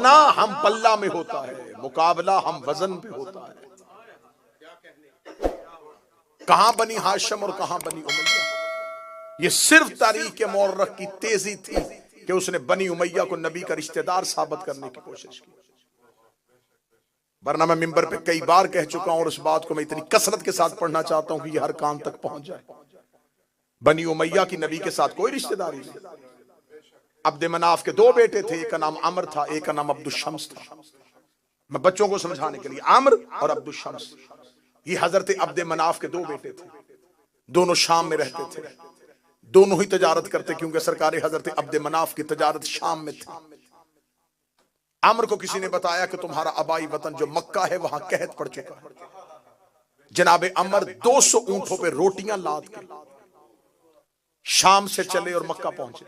ना हम पल्ला में होता है, मुकाबला हम वजन पे होता है। कहां बनी हाशिम और कहां बनी उमैया। ये सिर्फ तारीख मुअर्रख की तेजी थी कि उसने बनी उमैया को नबी का रिश्तेदार साबित करने की कोशिश की। वरना मैं मिंबर पे कई बार कह चुका हूं और उस बात को मैं इतनी कसरत के साथ पढ़ना चाहता हूं कि ये हर कान तक पहुंच जाए। बनी उमैया की नबी के साथ कोई रिश्तेदारी नहीं। अब्दे मनाफ के दो बेटे थे, एक का नाम अमर था, एक का नाम अब्दुल शम्स था। मैं बच्चों को समझाने के लिए, अमर और अब्दुल शम्स, ये हजरत अब्दे मनाफ के दो बेटे थे। दोनों शाम में रहते थे, दोनों ही तजारत करते, क्योंकि सरकार हजरत अब्दे मनाफ की तजारत शाम में थी। अमर को किसी ने बताया कि तुम्हारा आबाई वतन जो मक्का है वहां कहत पड़ चुका है। जनाबे अमर 200 ऊंटों पे रोटियां लाद के शाम से चले और मक्का पहुंचे।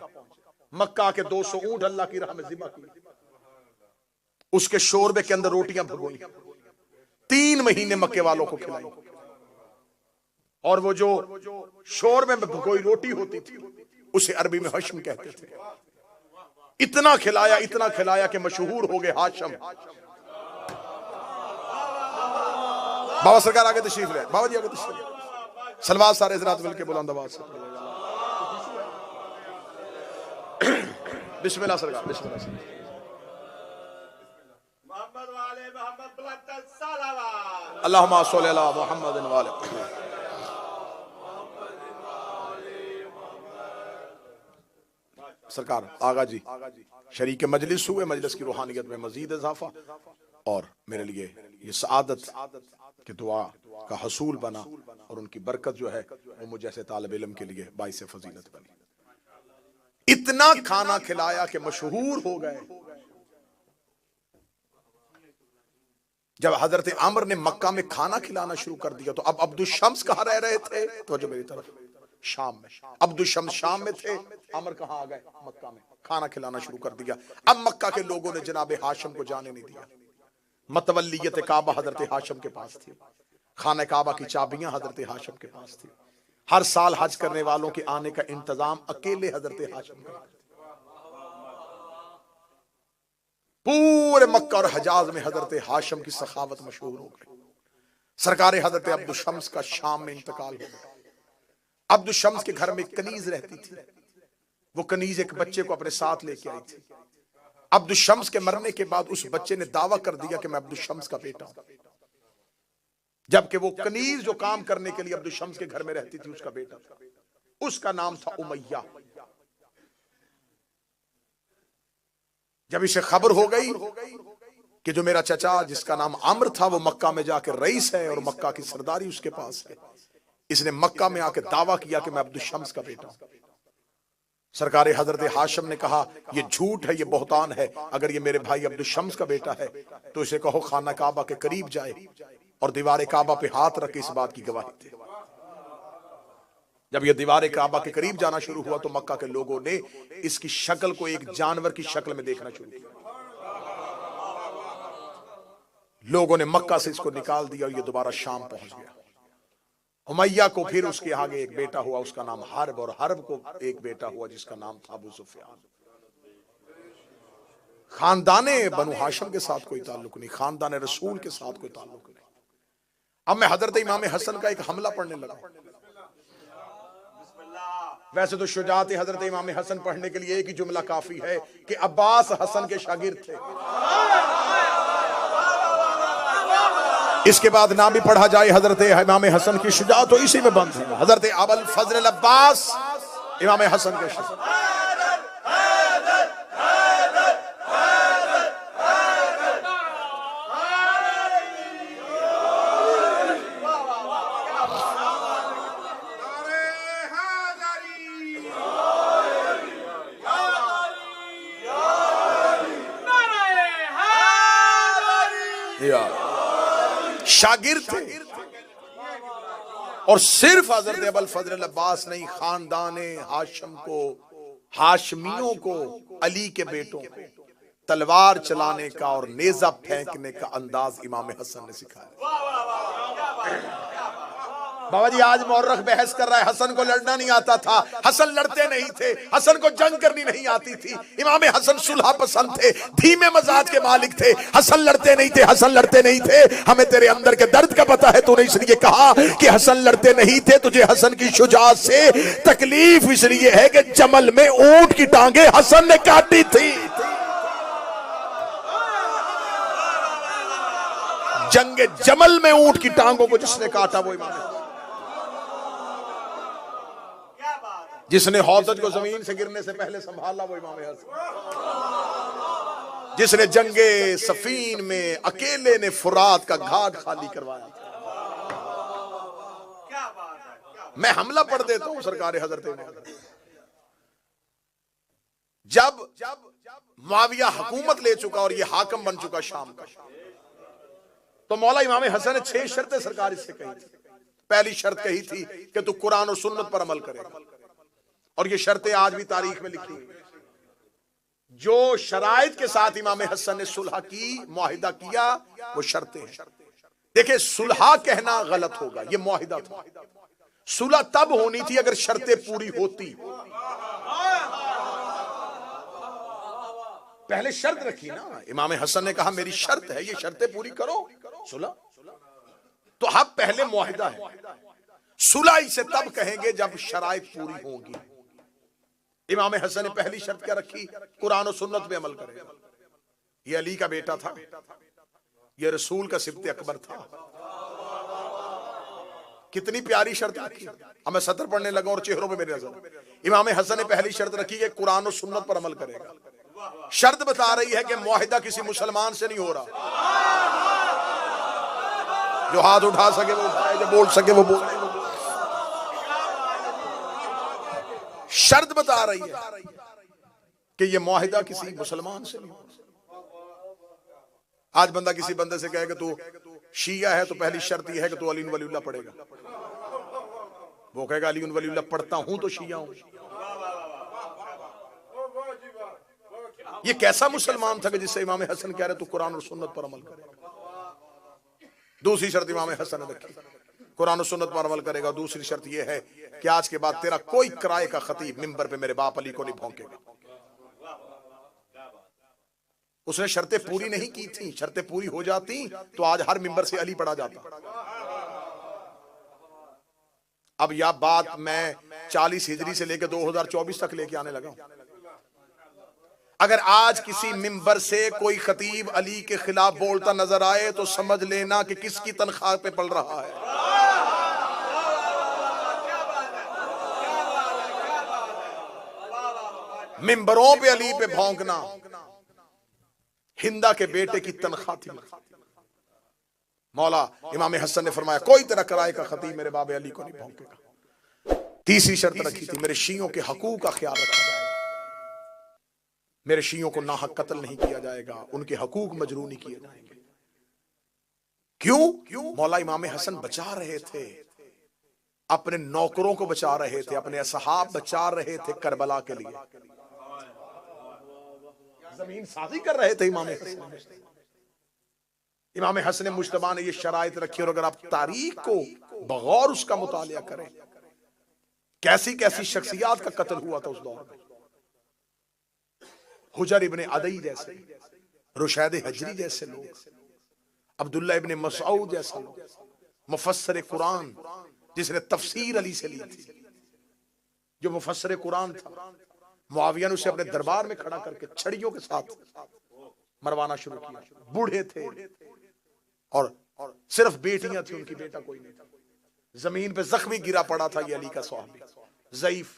मक्का के 200 ऊंट अल्लाह की राह में ज़िबा किए, उसके शोरबे के अंदर रोटियां भगोई, 3 महीने मक्के वालों को खिलाई। और वो जो शोरबे में भगोई रोटी होती थी उसे अरबी में हशम कहते थे। इतना खिलाया कि मशहूर हो गए हाशिम। बाबा सरकार आगे तशरीफ ले, बाबा जी आगे तशरीफ ले। सलवात सारे हज़रात मिल के बुलंद आवाज से बिस्मिल्लाह सरकार, बिस्मिल्लाह सरकार। अल्लाहुम्मा सल्लि अला मुहम्मद व आले सरकार। आगा जी शरीक मजलिस हुए, मजलिस की रूहानियत में मजीद इजाफा और मेरे लिए ये सआदत के दुआ का हसूल बना और उनकी बरकत जो है वो मुझे जैसे तालिब इल्म के लिए बाइस फजीलत बनी। इतना खाना खिलाया कि मशहूर हो गए। जब हजरत अमर ने मक्का में खाना खिलाना शुरू कर दिया तो अब अब्दुल शम्स कहां रह रहे थे? तो जो मेरी तरफ शाम में, अब्दुल शम्स शाम में थे, अमर कहां आ गए? मक्का में। खाना खिलाना शुरू कर दिया। अब मक्का के लोगों ने जनाबे हाशिम को जाने नहीं दिया। मतवल्लियत काबा हजरत हाशिम के पास थी, खाने काबा की चाबियां हजरत हाशिम के पास थी। हर साल हज करने वालों के आने का इंतजाम अकेले हजरत हाशिम का। पूरे मक्का और हजाज में हजरत हाशिम की सखावत मशहूर हो गई। सरकार हजरत अब्दुल शम्स का शाम में इंतकाल हो गया। अब्दुल शम्स के घर में कनीज रहती थी, वो कनीज एक बच्चे को अपने साथ लेके आई थी। अब्दुल शम्स के मरने के बाद उस बच्चे ने दावा कर दिया कि मैं अब्दुल शम्स का बेटा हूं, जबकि वो कनीज जो काम करने के लिए अब्दुल शम्स के घर में रहती थी उसका बेटा था। उसका नाम था उमैया। जब इसे खबर हो गई कि जो मेरा चचा जिसका नाम अम्र था वो मक्का में जाकर रईस है और मक्का की सरदारी उसके पास है, इसने मक्का में आकर दावा किया कि मैं अब्दुल शम्स का बेटा हूं। सरकार हजरत हाशिम ने कहा ये झूठ है, ये बहतान है। अगर ये मेरे भाई अब्दुल शम्स का बेटा है तो इसे कहो खाना काबा के करीब जाए और दीवार काबा पे हाथ रख के इस बात की गवाही दे। जब ये दीवार काबा के करीब जाना शुरू हुआ तो मक्का के लोगों ने इसकी शक्ल को एक जानवर की शक्ल में देखना शुरू किया। लोगों ने मक्का से इसको निकाल दिया और ये दोबारा शाम पहुंच गया। उमैया को फिर उसके आगे एक बेटा हुआ, उसका नाम हर्ब, और हर्ब को एक बेटा हुआ जिसका नाम था अबू सुफियान। खानदाने बनु हाशिम के साथ कोई ताल्लुक नहीं, खानदाने रसूल के साथ कोई ताल्लुक नहीं। अब मैं हजरत इमाम हसन का एक हमला पढ़ने लगा। वैसे तो शुजात हजरत इमाम हसन पढ़ने के लिए एक ही जुमला काफी है कि अब्बास हसन के शागिर्द थे। इसके बाद ना भी पढ़ा जाए हजरत इमाम हसन की शुजात तो इसी में बंद है। हजरत अबुल फजल अब्बास इमाम हसन के शागिर्द। शागिर्द थे और सिर्फ हजरत अबुल फजल अब्बास नहीं, खानदाने हाशिम को, हाशमियों को, अली के बेटों को तलवार चलाने का और नेजा फेंकने का अंदाज इमाम हसन ने सिखाया। बाबा जी आज मौर्रख बहस कर रहा है, हसन को लड़ना नहीं आता था, हसन लड़ते नहीं थे, हसन को जंग करनी नहीं आती थी। इमाम हसन सुलह पसंद थे, धीमे मजाज के मालिक थे, हसन लड़ते नहीं थे, हसन लड़ते नहीं थे। हमें तेरे अंदर के दर्द का पता है, तूने इसलिए कहा कि हसन लड़ते नहीं थे। तुझे हसन की शुजाअत से तकलीफ इसलिए है कि जमल में ऊंट की टांगे हसन ने काटी थी। जंगे जमल में ऊंट की टांगों को जिसने काटा वो इमाम है। जिसने हौदज को जमीन से गिरने से पहले संभाला वो इमाम हसन। जिसने जंगे सफीन में अकेले ने फुरात का घाट खाली करवाया था। मैं हमला पढ़ देता हूं सरकार हजरत इमाम। जब मुआविया हुकूमत ले चुका और ये हाकम बन चुका शाम का, तो मौला इमाम हसन ने 6 शर्तें सरकार इससे कही थी। पहली शर्त कही थी कि तू कुरान और सुन्नत पर अमल करेगा, और ये शर्तें आज भी तारीख में लिखी हुई। जो शराइत के साथ इमाम हसन ने सुलह की, मुआहिदा किया, वो शर्तें हैं। देखिए सुलह कहना गलत होगा, ये मुआहिदा था। सुलह तब होनी थी अगर शर्तें पूरी होती। पहले शर्त रखी ना, इमाम हसन ने कहा मेरी शर्त है, ये शर्तें पूरी करो, सुलह। तो अब पहले मुआहिदा है, सुलह इसे तब कहेंगे जब शराइत पूरी होगी। इमाम हसन ने पहली शर्त क्या रखी? कुरान और सुन्नत पे अमल करेगा। ये अली का बेटा था, ये रसूल का सिब्त अकबर था। कितनी प्यारी शर्त रखी। अब मैं सतर पढ़ने लगा और चेहरों पे मेरी नजर। इमाम हसन ने पहली शर्त रखी कि कुरान और सुन्नत पर अमल करेगा। शर्त बता रही है कि मुआहिदा किसी मुसलमान से नहीं हो रहा। जो हाथ उठा सके वो उठाए, जो बोल सके वो बोले। शर्त बता रही है कि ये मुआहिदा किसी मुसलमान से नहीं हो। आज बंदा किसी बंदे से कहे कि तू शिया है, तो पहली शर्त यह है कि तू अली वलीउल्लाह पढ़ेगा। वो कहेगा अली वलीउल्लाह पढ़ता हूं तो शिया हूं। ये कैसा मुसलमान था कि जिससे इमाम हसन कह रहे तू कुरान और सुन्नत पर अमल करेगा। दूसरी शर्त इमाम हसन ने रखी, कुरान और सुन्नत पर अमल करेगा। दूसरी शर्त यह है कि आज के बाद तेरा कोई किराए का खतीब मिंबर पे मेरे बाप अली को नहीं भौंकेगा। उसने शर्तें पूरी नहीं की थी। शर्तें पूरी हो जाती तो आज हर मिंबर से अली पढ़ा जाता। अब यह बात मैं 40 हिजरी से लेकर 2024 तक लेके आने लगा हूं। अगर आज किसी मिंबर से कोई खतीब अली के खिलाफ बोलता नजर आए तो समझ लेना कि किसकी तनख्वाह पे पल रहा है। मिंबरों पे अली पे भौंकना हिंदा के बेटे की तनख्वाह थी। मौला इमाम हसन ने फरमाया कोई तरह किराए का खतीब मेरे बाबे अली को नहीं भौंकेगा। तीसरी शर्त रखी थी, मेरे शियों के हकूक का ख्याल रखा जाएगा। मेरे शियों को नाहक कत्ल नहीं किया जाएगा, उनके हकूक मजरू नहीं किए जाएंगे। क्यों? मौला इमाम हसन बचा रहे थे, अपने नौकरों को बचा रहे थे, अपने असहाब बचा रहे थे करबला के लिए। जमीन साजी कर रहे थे इमाम हसन। इमाम हसन मुश्तबा ने ये शराइत रखी। और अगर आप तारीख को बगौर उसका मुतालिया करें, कैसी कैसी शख्सियात का कत्ल हुआ था उस दौर में। हुजर इब्ने अदई जैसे, रुशैद हजरी जैसे लोग, अब्दुल्ला इब्ने मसऊद जैसा लोग, मुफस्सिर कुरान जिसने तफसीर अली से ली थी, जो मुफस्सिर कुरान था। मुआविया ने उसे अपने दरबार में खड़ा करके छड़ियों के साथ मरवाना शुरू किया। बूढ़े थे और सिर्फ बेटियां थी, उनकी बेटा कोई नहीं था। जमीन पे जख्मी गिरा पड़ा था ये अली का सहाबी, ज़ईफ।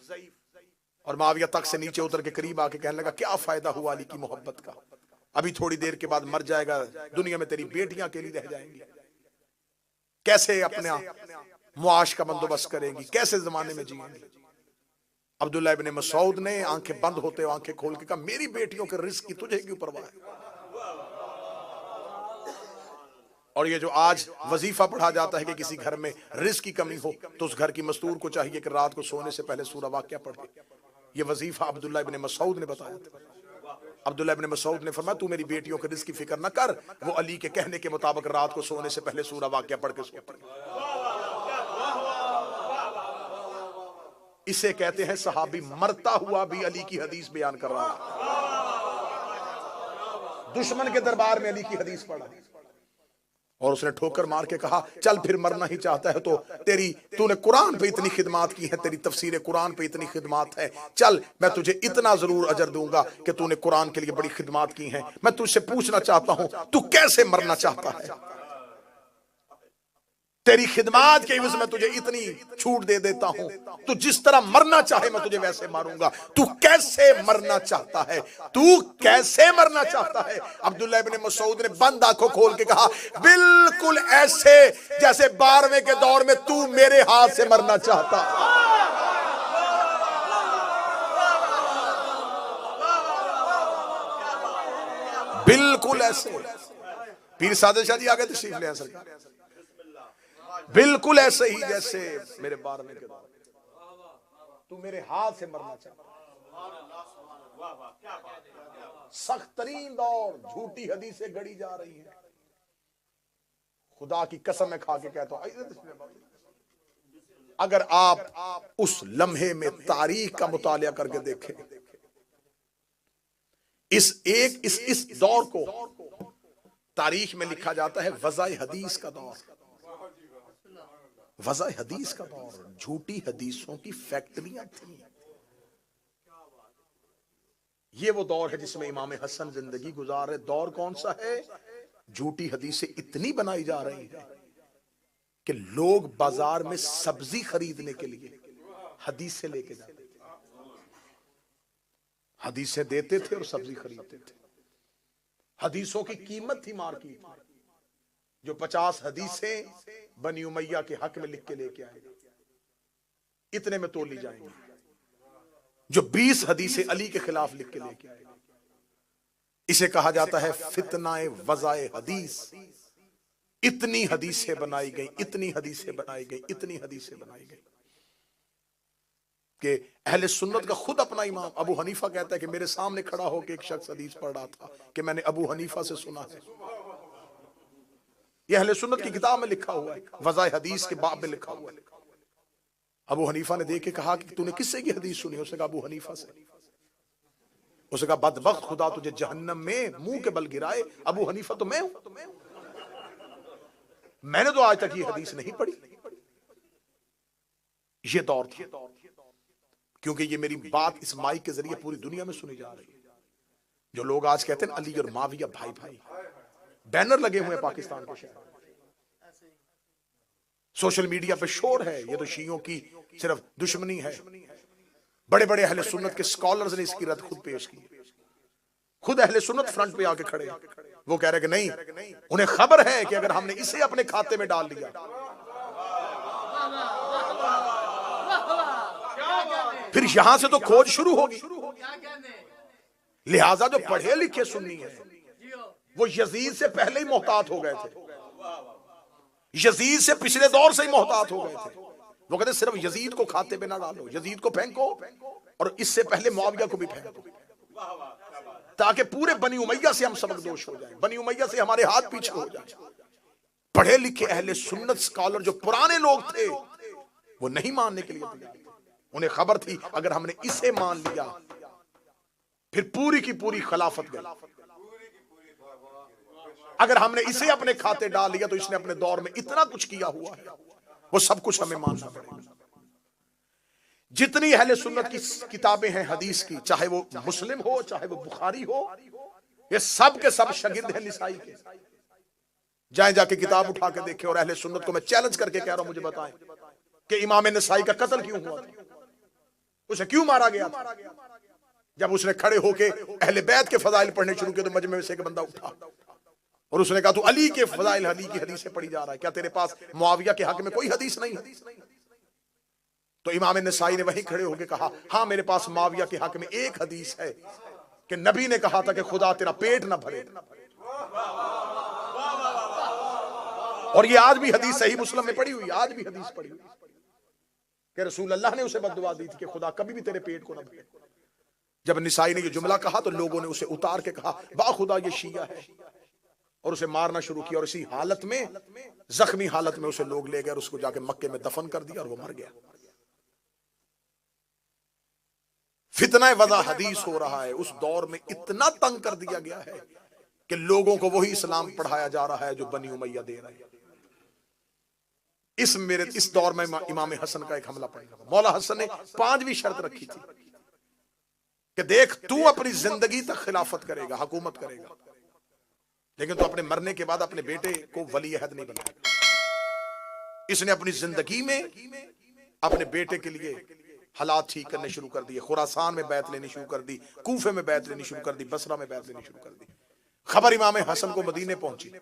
और मुआविया तक से नीचे उतर के करीब आके कहने लगा क्या फायदा हुआ अली की मोहब्बत का, अभी थोड़ी देर के बाद मर जाएगा, दुनिया में तेरी बेटियां अकेली रह जाएंगी, कैसे अपना मुआश का बंदोबस्त करेंगी, कैसे जमाने में जिएंगी। अब्दुल्ला इब्ने मसऊद ने आंखें बंद होते हुए आंखें खोल के कहा मेरी बेटियों के रिस्क की तुझे क्यों परवाह है। और ये जो आज वजीफा पढ़ा जाता है कि किसी घर में रिस्क की कमी हो तो उस घर की मस्तूर को चाहिए कि रात को सोने से पहले सूरा वाक़िया पढ़े। ये वजीफा अब्दुल्ला इब्ने मसऊद ने बताया था। अब्दुल्ला इब्ने मसऊद ने फरमाया तू मेरी बेटियों के रिस्क की फिक्र न कर, वो अली के कहने के मुताबिक रात को सोने से पहले सूरा वाक़िया पढ़ के सोती। इसे कहते हैं सहाबी मरता हुआ भी अली की हदीस बयान कर रहा है। दुश्मन के दरबार में अली की हदीस पढ़ा और उसने ठोकर मार के कहा चल फिर मरना ही चाहता है तो तूने कुरान पे इतनी खिदमत की है, तेरी तफसीर कुरान पे इतनी खिदमत है, चल मैं तुझे इतना जरूर अजर दूंगा कि तूने कुरान के लिए बड़ी खिदमत की है। मैं तुझसे पूछना चाहता हूं तू कैसे मरना चाहता है? तेरी खिदमत के एवज में तुझे इतनी छूट दे देता हूं, तू जिस तरह मरना चाहे मैं तुझे वैसे मारूंगा। तू कैसे मरना चाहता है? तू कैसे मरना चाहता है? अब्दुल्लाह इब्न मसूद ने बंद आंखों खोल के कहा बिल्कुल ऐसे जैसे 12वें के दौर में तू मेरे हाथ से मरना चाहता। बिल्कुल ऐसे। पीर सादिक शाह जी आगे तशरीफ ले आए सरकार। बिल्कुल ऐसे ही जैसे मेरे 12वें के दौर तू मेरे हाथ से मरना चाहता। सख्त तरीन दौर, झूठी हदीसें गढ़ी जा रही हैं। खुदा की कसम मैं खा के कहता हूं, अगर आप उस लम्हे में तारीख का मुतालिया करके देखें, इस दौर को तारीख में लिखा जाता है वज़ाए हदीस का दौर। वज़ाए हदीस का दौर, झूठी हदीसों की फैक्ट्रियां थी। ये वो दौर है जिसमें इमाम हसन जिंदगी गुजार रहे। दौर कौन सा है? झूठी हदीसें इतनी बनाई जा रही है कि लोग बाजार में सब्जी खरीदने के लिए हदीसें लेके जाते थे, हदीसें देते थे और सब्जी खरीदते थे। हदीसों की कीमत थी मार्केट में। जो 50 हदीसें बनी उमैया के हक में लिख के लेके आए इतने में तोली जाएंगी। जो 20 हदीसें अली के खिलाफ लिख के लेके आए, इसे कहा जाता है फितनाए वज़ाए हदीस। इतनी हदीसें बनाई गई, इतनी हदीसें बनाई गई, इतनी हदीसें बनाई गई कि अहले सुन्नत का खुद अपना इमाम अबू हनीफा कहता है कि मेरे सामने खड़ा होकर एक शख्स हदीस पढ़ रहा था कि मैंने अबू हनीफा से सुना है। यह अहले सुन्नत की किताब में लिखा हुआ है, वज़ाए हदीस के बाब में लिखा हुआ है। अबू हनीफा ने देख के कहा कि तूने किससे की हदीस सुनी? उसने कहा अबू हनीफा से। उसने कहा बदबख्त खुदा तुझे जहन्नम में मुंह के बल गिराए। अबू हनीफा तो मैं हूं, मैंने तो आज तक ये हदीस नहीं पढ़ी। ये दौर था, क्योंकि ये मेरी बात इस माइक के जरिए पूरी दुनिया में सुनी जा रही है। जो लोग आज कहते हैं अली और माविया भाई भाई, बैनर लगे हुए हैं पाकिस्तान के शहर, सोशल मीडिया पे शोर है ये तो शियों की सिर्फ दुश्मनी है। बड़े बड़े अहले सुन्नत के स्कॉलर्स ने इसकी रद्द खुद पेश की। खुद अहले सुन्नत फ्रंट पे आके खड़े, वो कह रहे कि नहीं, उन्हें खबर है कि अगर हमने इसे अपने खाते में डाल लिया फिर यहां से तो खोज शुरू होगी। लिहाजा जो पढ़े लिखे सुन्नी है वो यजीद से पहले ही मोहतात हो गए थे, यजीद से पिछले दौर से ही मोहतात हो गए थे। वो कहते सिर्फ यजीद को खाते पे ना डालो, यजीद को फेंको और इससे पहले मुआविया को भी फेंको, ताकि पूरे बनी उमैया से हम सबकदोश हो जाएं, बनी उमैया से हमारे हाथ पीछे हो जाए। पढ़े लिखे अहले सुन्नत स्कॉलर जो पुराने लोग थे वो नहीं मानने के लिए तैयार थे। उन्हें खबर थी अगर हमने इसे मान लिया फिर पूरी की पूरी खिलाफत गई, अगर हमने इसे अपने खाते डाल लिया तो इसने अपने दौर में इतना कुछ किया हुआ है, वो सब कुछ हमें मानना पड़ेगा। जितनी अहले सुन्नत की किताबें हैं हदीस की, चाहे वो मुस्लिम हो चाहे वो बुखारी हो, ये सब के सब शागिर्द हैं निसाई के। जाए जाके किताब उठा के देखें और अहले सुन्नत को मैं चैलेंज करके कह रहा हूं मुझे बताएं कि इमाम नसाई का कत्ल क्यों हुआ था, उसे क्यों मारा गया था? जब उसने खड़े होके अहले बैत के फजाइल पढ़ने शुरू किए तो मजमे में से एक बंदा उठा और उसने कहा तू अली के फजाइल अली की हदीसें पढ़ी जा रहा है, क्या तेरे पास मुआविया के हक में कोई हदीस नहीं है? तो इमाम नसाई ने वहीं खड़े होकर कहा हाँ मेरे पास मुआविया के हक में एक हदीस है कि नबी ने कहा था कि खुदा तेरा पेट ना भरे। और ये आज भी हदीस सही मुस्लिम में पड़ी हुई, आज भी हदीस पड़ी हुई कि रसूल अल्लाह ने उसे बद्दुआ दी थी कि खुदा कभी भी तेरे पेट को ना भरे। जब निसाई ने ये जुमला कहा तो लोगों ने उसे उतार के कहा बा खुदा ये शिया है, और उसे मारना शुरू किया। और इसी हालत में, जख्मी हालत में उसे लोग ले गए और उसको जाके मक्के में दफन कर दिया और वो मर गया। फितना वज़ा हदीस हो रहा है। उस दौर में इतना तंग कर दिया गया है कि लोगों को वही इस्लाम पढ़ाया जा रहा है जो बनी उमैया दे रहे हैं। इस दौर में इमाम हसन का एक हमला पड़ेगा। मौला हसन ने 5वीं शर्त रखी थी कि देख, तू अपनी जिंदगी तक खिलाफत करेगा, हुकूमत करेगा, लेकिन तू अपने मरने के बाद अपने बेटे को वली अहद नहीं बनाएगा। इसने अपनी जिंदगी में अपने बेटे के लिए हालात ठीक करने शुरू कर दिए। खुरासान में बैत लेनी शुरू कर दी, कूफे में बैत लेनी शुरू कर दी, बसरा में बैत लेनी शुरू कर दी। खबर इमाम हसन को मदीने पहुंची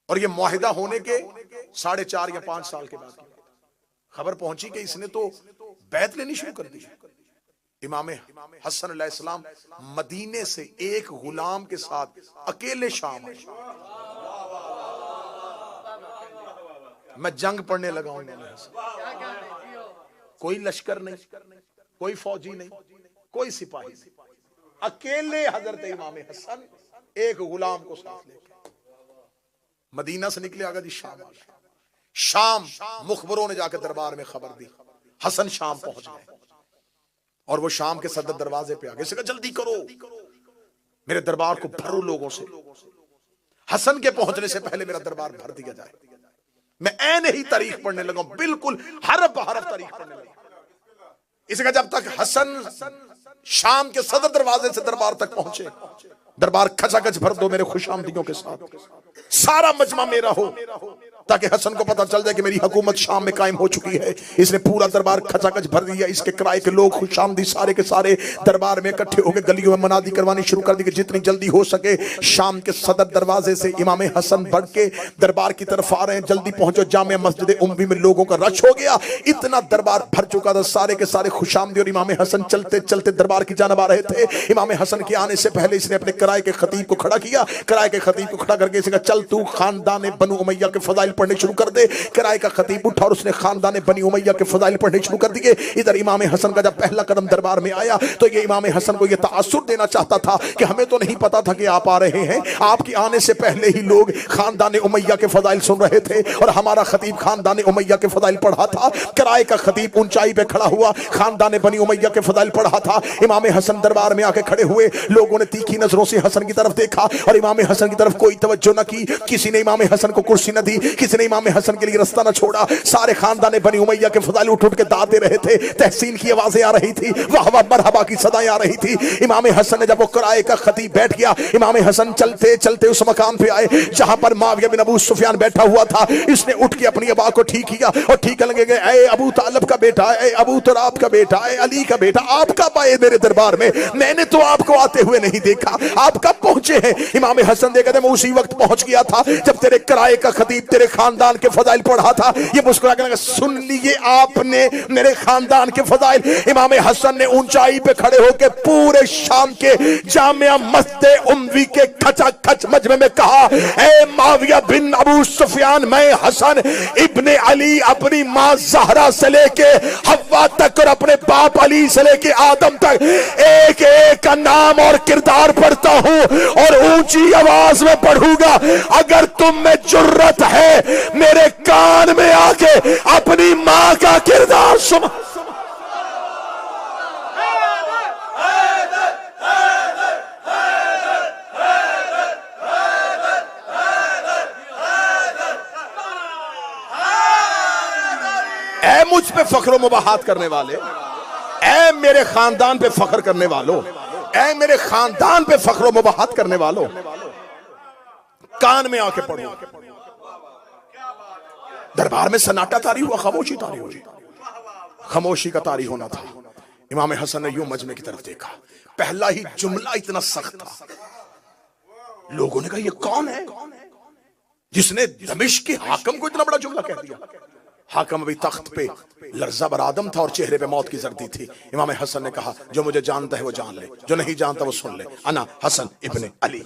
और ये मुआहिदा होने के 4.5 या 5 साल के बाद खबर पहुंची कि इसने तो बैत लेनी शुरू कर दी। इमाम हसन अलैहिस्सलाम मदीने से एक गुलाम के साथ अकेले शाम आए। मैं जंग पढ़ने लगा हूं। कोई लश्कर नहीं, कोई फौजी नहीं, कोई सिपाही नहीं, अकेले हजरत इमाम हसन एक गुलाम को साथ लेकर मदीना से निकले। आगा जी शाम आ गया। शाम मुखबरों ने जाकर दरबार में खबर दी, हसन शाम पहुंच गए। और वो शाम के सदर दरवाजे पे आ गए। जल्दी करो, मेरे दरबार को भरो लोगों से, हसन के पहुंचने से पहले मेरा दरबार भर दिया जाए। मैं ऐन ही तारीख पढ़ने लगा, बिल्कुल हरफ हरफ तारीख पढ़ने लगा। इसका जब तक हसन शाम के सदर दरवाजे से दरबार तक पहुंचे, दरबार खचाखच भर दो मेरे खुशामदियों के साथ, सारा मजमा मेरा हो, ताकि हसन को पता चल जाए कि मेरी हुकूमत शाम में कायम हो चुकी है। इसने पूरा दरबार खचाखच भर दिया। इसके किराए के लोग खुशामदी सारे के सारे दरबार में इकट्ठे होकर गलियों में मनादी करवानी शुरू कर दी कि जितनी जल्दी हो सके शाम के सदर दरवाजे से इमाम हसन बढ़ के दरबार की तरफ आ रहे हैं, जल्दी पहुंचो। जामे मस्जिद उम्वी में लोगों का रश हो गया, इतना दरबार भर चुका था। सारे के सारे खुशामदी और इमाम हसन चलते चलते दरबार की जानब आ रहे थे। इमाम हसन के आने से पहले इसने अपने किराए के खतीब को खड़ा किया। किराए के खतीब को खड़ा करके इसने कहा, चल तू खानदान बनु उमैया के फजाइल पढ़ने शुरू कर दे। किराए का खतीब उठा और उसने खानदान बनी उमैया के फजाइल पढ़ने शुरू कर दिए। इधर इमाम हसन का जब पहला कदम दरबार में आया तो ये इमाम हसन को ये तासुर देना चाहता था कि हमें तो नहीं पता था कि आप आ रहे हैं, आपके आने से पहले ही लोग खानदान उमैया के फजाइल सुन रहे थे और हमारा खतीब खानदान उमैया के फजाइल पढ़ा था। किराए का खतीब ऊंचाई पे खड़ा हुआ खानदान बनी उमैया के फजाइल पढ़ा था। इमाम हसन दरबार में आके खड़े हुए। लोगों ने तीखी नजरों से हसन की तरफ देखा और इमाम हसन की तरफ कोई तवज्जो न की। किसी ने इमाम हसन को कुर्सी न दी, किसी ने इमाम हसन के लिए रास्ता न छोड़ा। सारे खानदान बनी उमैया के फजाइल उठ उठ के दाद दे रहे थे। तहसीन की आवाजें आ रही थी, वाह वाह मरहबा की सदाएं आ रही थी। इमाम हसन ने जब वो किराए का खतीब बैठ गया, इमाम हसन चलते चलते उस मकान पे आए जहां पर मुआविया बिन अबू सुफियान बैठा हुआ था। इसने उठ के अपनी आवाज को ठीक किया और ठीक लगे गए, ए अबू तालब का बेटा, ए अबू तुराब का बेटा, ए अली का बेटा, आप कब आए मेरे दरबार में? मैंने तो आपको आते हुए नहीं देखा, आप कब पहुंचे हैं? इमाम हसन देखा था मैं उसी वक्त पहुंच गया था जब तेरे किराए का खतीब तेरे खानदान के फजाइल पढ़ा था। ये मुस्कुरा के सुन लिए आपने मेरे खानदान के फजाइल। इमाम हसन ने ऊंचाई पे खड़े होकर पूरे शाम के जामिया मस्जिद उम्वी के खचा खच मजमे में कहा, ए मुआविया बिन अबू सुफियान, मैं हसन इब्ने अली अपनी मां ज़हरा से लेके हव्वा तक और अपने बाप अली से लेके आदम तक एक एक का नाम और किरदार पढ़ता हूं और ऊंची आवाज में पढ़ूंगा। अगर तुम में जुर्रत है मेरे कान में आके अपनी मां का किरदार सुन। ऐ मुझ पे फख्र मुबाहात करने वाले, ऐ मेरे खानदान पे फख्र करने वालों, ऐ मेरे खानदान पे फख्र मुबाहात करने वालों, कान में आके पढ़ो। दरबार में सन्नाटा तारी हुआ, खामोशी तारी हुई। खामोशी का तारी होना था। इमाम हसन ने यूं मजमे की तरफ देखा, पहला ही जुमला इतना सख्त था। लोगों ने कहा ये कौन है जिसने दमिश्क के हाकिम को इतना बड़ा जुमला कह दिया? हाकिम अभी तख्त पे लर्जा बर आदम था और चेहरे पे मौत की जर्दी थी। इमाम हसन ने कहा जो मुझे जानता है वो जान ले, जो नहीं जानता वो सुन ले। अना हसन इब्ने अली।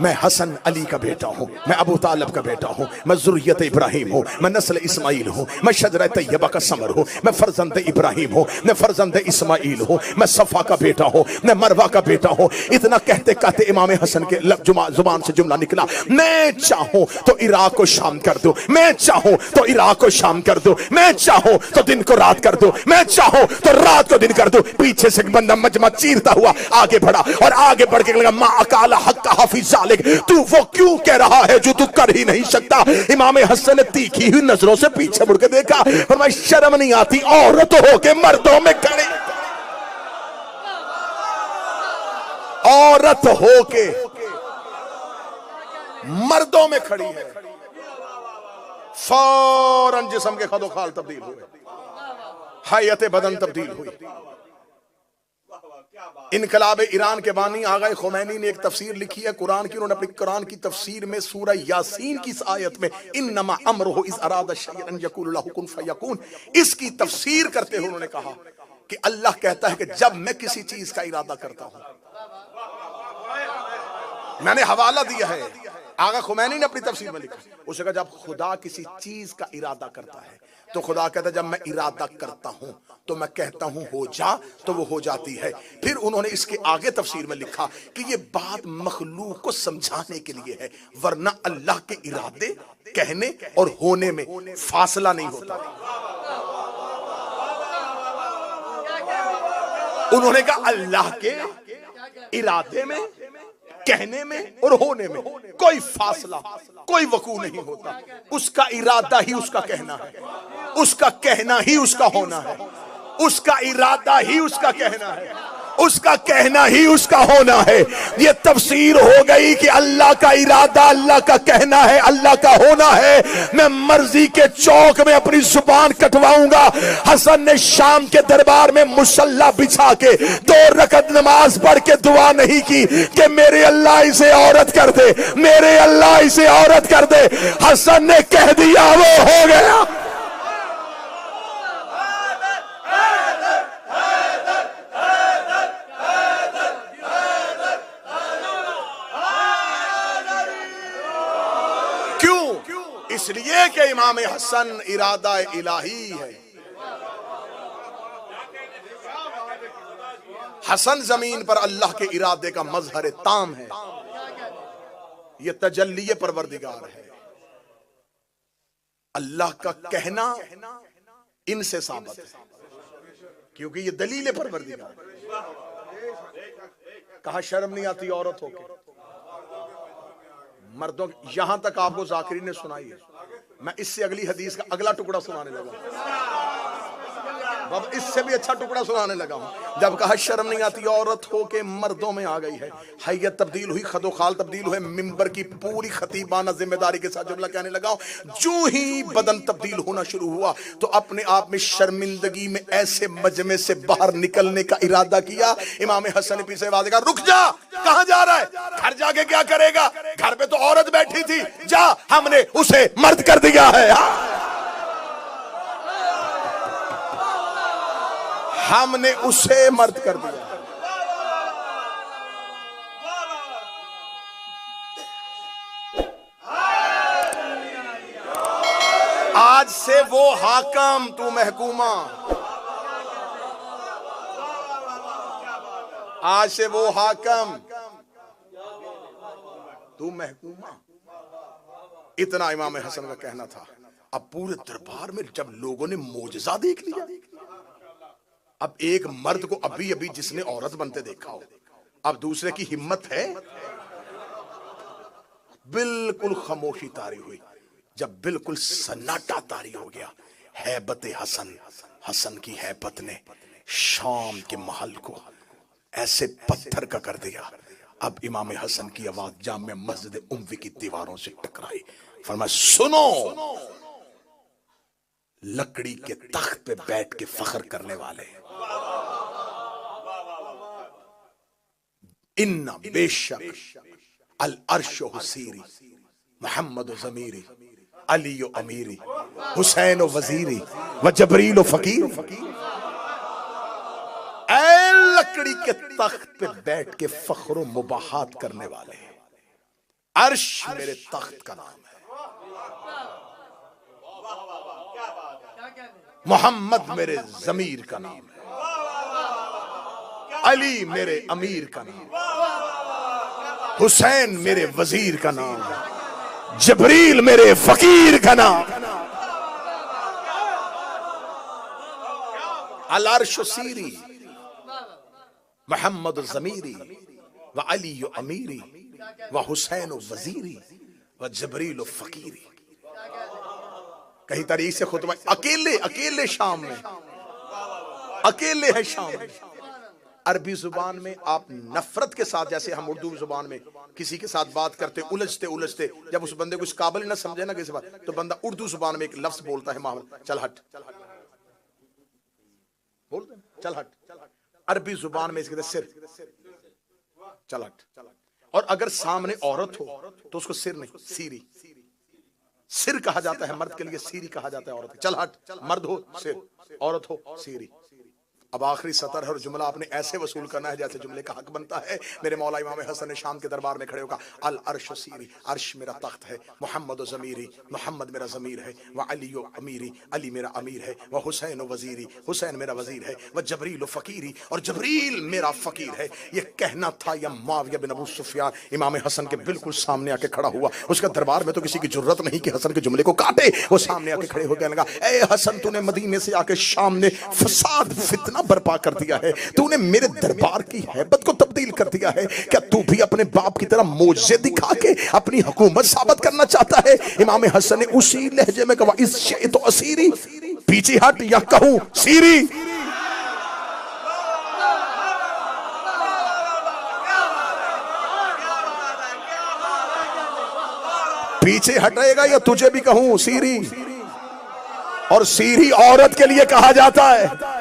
मैं हसन अली का बेटा हूँ, मैं अबू तालिब का बेटा हूँ, मैं ज़ुर्रियत इब्राहिम हूँ, मैं नस्ल इस्माइल हूँ, मैं शजर तैयबा का समर हूँ, मैं फर्जंद इब्राहिम हूँ, मैं फर्जंद इस्माइल हूँ, मैं सफ़ा का बेटा हूँ, मैं मरवा का बेटा हूँ। इतना कहते कहते इमाम हसन के जुबान से जुमला निकला, मैं चाहूँ तो इराक को शाम कर दूँ, मैं चाहूँ तो इराक को शाम कर दूँ, मैं चाहूँ तो दिन को रात कर दूँ, मैं चाहूँ तो रात को दिन कर दूँ। पीछे से बंदा मजमा चीरता हुआ आगे बढ़ा और आगे बढ़ के लगा, मा अकाला हक का हाफिज जालिक, तू वो क्यों कह रहा है जो तू कर ही नहीं सकता। इमाम हसन ने तीखी हुई नजरों से पीछे मुड़ के देखा और मैं शर्म नहीं आती औरत हो के मर्दों में खड़ी, औरत हो के मर्दों में खड़ी है। फौरन जिस्म के खदोखाल तब्दील हुए, हैयत बदन तब्दील हुई। इनकलाब ईरान के बानी आगा खुमैनी ने एक तफसीर लिखी है कुरान की। उन्होंने अपनी कुरान की तफसीर में सूरह यासीन की इस आयत में इन्नमा अमरुहु इज़ अरादा शैअन यकुल लहु कुन फयकुन, इसकी तफसीर करते हुए उन्होंने कहा कि अल्लाह कहता है कि जब मैं किसी चीज का इरादा करता हूं, मैंने हवाला दिया है, आगा खुमैनी ने अपनी तफसीर में लिखा, उसने कहा जब खुदा किसी चीज का इरादा करता है तो खुदा कहता है जब मैं इरादा करता हूं तो मैं कहता हूं हो जा तो वो हो जाती है। फिर उन्होंने इसके आगे तफसीर में लिखा कि ये बात मखलूक को समझाने के लिए है, वरना अल्लाह के इरादे कहने और होने में फासला नहीं होता। उन्होंने कहा अल्लाह के इरादे में, कहने में और होने में कोई फासला, कोई वकू नहीं होता। उसका इरादा ही उसका कहना है, उसका कहना ही उसका होना है, उसका इरादा ही उसका कहना है, उसका कहना ही उसका होना है। ये तफसीर हो गई कि अल्लाह का इरादा अल्लाह का कहना है, अल्लाह का होना है। मैं मर्जी के चौक में अपनी जुबान कटवाऊंगा। हसन ने शाम के दरबार में मुसल्ला बिछा के 2 रकत नमाज पढ़ के दुआ नहीं की कि मेरे अल्लाह इसे औरत कर दे, मेरे अल्लाह इसे औरत कर दे। हसन ने कह दिया वो हो गया। इसलिए कि इमाम हसन इरादा इलाही है। हसन जमीन पर अल्लाह के इरादे का मजहर ताम है, यह तजल्ली परवरदिगार है। अल्लाह का कहना इनसे साबित है क्योंकि ये दलील परवरदिगार। कहा शर्म नहीं आती औरत होके मर्दों। यहां तक आपको जाकिरी ने सुनाई है, मैं इससे अगली हदीस का अगला टुकड़ा सुनाने लगा, अब इससे भी अच्छा टुकड़ा सुनाने लगा हूं। जब कहा शर्म नहीं आती औरत हो के मर्दों में आ गई है, हैयत तब्दील हुई, खदोखाल तब्दील हुए, मिंबर की पूरी खतीबाना जिम्मेदारी के साथ जुमला कहने लगा। जो ही बदन तब्दील होना शुरू हुआ तो अपने आप में शर्मिंदगी में ऐसे मजमे से बाहर निकलने का इरादा किया। इमाम हसन ने पीछे आवाज कहा रुक जा, कहां जा रहा है, घर जाके क्या करेगा, घर पे तो औरत बैठी थी, जा हमने उसे मर्द कर दिया है, हमने उसे मर्द कर दिया। आज से वो हाकम तू महकूमा, आज से वो हाकम तू महकूमा। इतना इमाम हसन का कहना था। अब पूरे दरबार में जब लोगों ने मोजज़ा देख लिया, अब एक मर्द को अभी अभी जिसने औरत बनते देखा हो, अब दूसरे की हिम्मत है, बिल्कुल खामोशी तारी हुई। जब बिल्कुल सन्नाटा तारी हो गया, हैबत हसन, हसन की हैबत ने शाम के महल को ऐसे पत्थर का कर दिया। अब इमाम हसन की आवाज जामे मस्जिद उम्वी की दीवारों से टकराई। फरमाया सुनो, लकड़ी के तख्त पे बैठ के फख्र करने वाले, इन्ना बेशक अल अर्श हुसीरी, मोहम्मद ज़मीरी, अली अमीरी, हुसैन वजीरी व जबरील फकीर। ऐ लकड़ी के तख्त पे बैठ के फख्र मुबाहात करने वाले, अर्श मेरे तख्त का नाम है, मोहम्मद मेरे जमीर का नाम है, अली मेरे अमीर का नाम है, हुसैन मेरे वजीर का नाम है, जबरील मेरे फकीर का नाम है। अल अर्श सीरी मोहम्मद जमीरी व अली अमीरी व हुसैन वजीरी व जबरील फकीरी। कहीं तारीख से खुतबा अकेले अकेले शाम में, अकेले है शाम में। अरबी जुबान में आप नफरत के साथ, जैसे हम उर्दू जुबान में किसी के साथ बात करते उलझते उलझते, जब उस बंदे को इस काबिल ना समझे ना किसी बात, तो बंदा उर्दू जुबान में एक लफ्ज बोलता है, माहौल चल हट, बोलते हैं चल हट। अरबी जुबान में इसके कहते सिर, चल हट। और अगर सामने औरत हो तो उसको सिर नहीं, सीरी। सिर कहा जाता है मर्द के लिए, सीरी कहा जाता है औरत। चल हट, मर्द हो सिर, औरत हो सीरी। अब आखिरी सतर है और जुमला आपने ऐसे वसूल करना है जैसे जुमले का हक बनता है। मेरे मौला इमाम हसन ने शाम के दरबार में खड़े होकर अल अर्श सीरी, अर्श मेरा तख्त है, मोहम्मद ज़मीरी, मोहम्मद मेरा ज़मीर है, व अली अमीरी, अली मेरा अमीर है, व हुसैन वजीरी, हुसैन मेरा वजीर है, व जबरील फ़कीरी, और जबरील मेरा फ़कीर है। ये कहना था या मुआविया बिन अबू सुफियान इमाम हसन के बिल्कुल सामने आके खड़ा हुआ। उसका दरबार में तो किसी की जरूरत नहीं कि हसन के जुमले को काटे। वो सामने आके खड़े हो कहने लगा, ए हसन, तूने मदीने से आके शाम में फसाद फितना बर्पा कर दिया है, तूने मेरे दरबार की हैबत को तब्दील कर दिया है। क्या तू भी अपने बाप की तरह मोजे दिखा के अपनी हुकूमत साबित करना चाहता है? इमाम हसन ने उसी लहजे में कहा, इस शे तो असीरी, पीछे हट या कहूं सीरी। पीछे हटेगा या तुझे भी कहूं सीरी। और सीरी औरत के लिए कहा जाता है।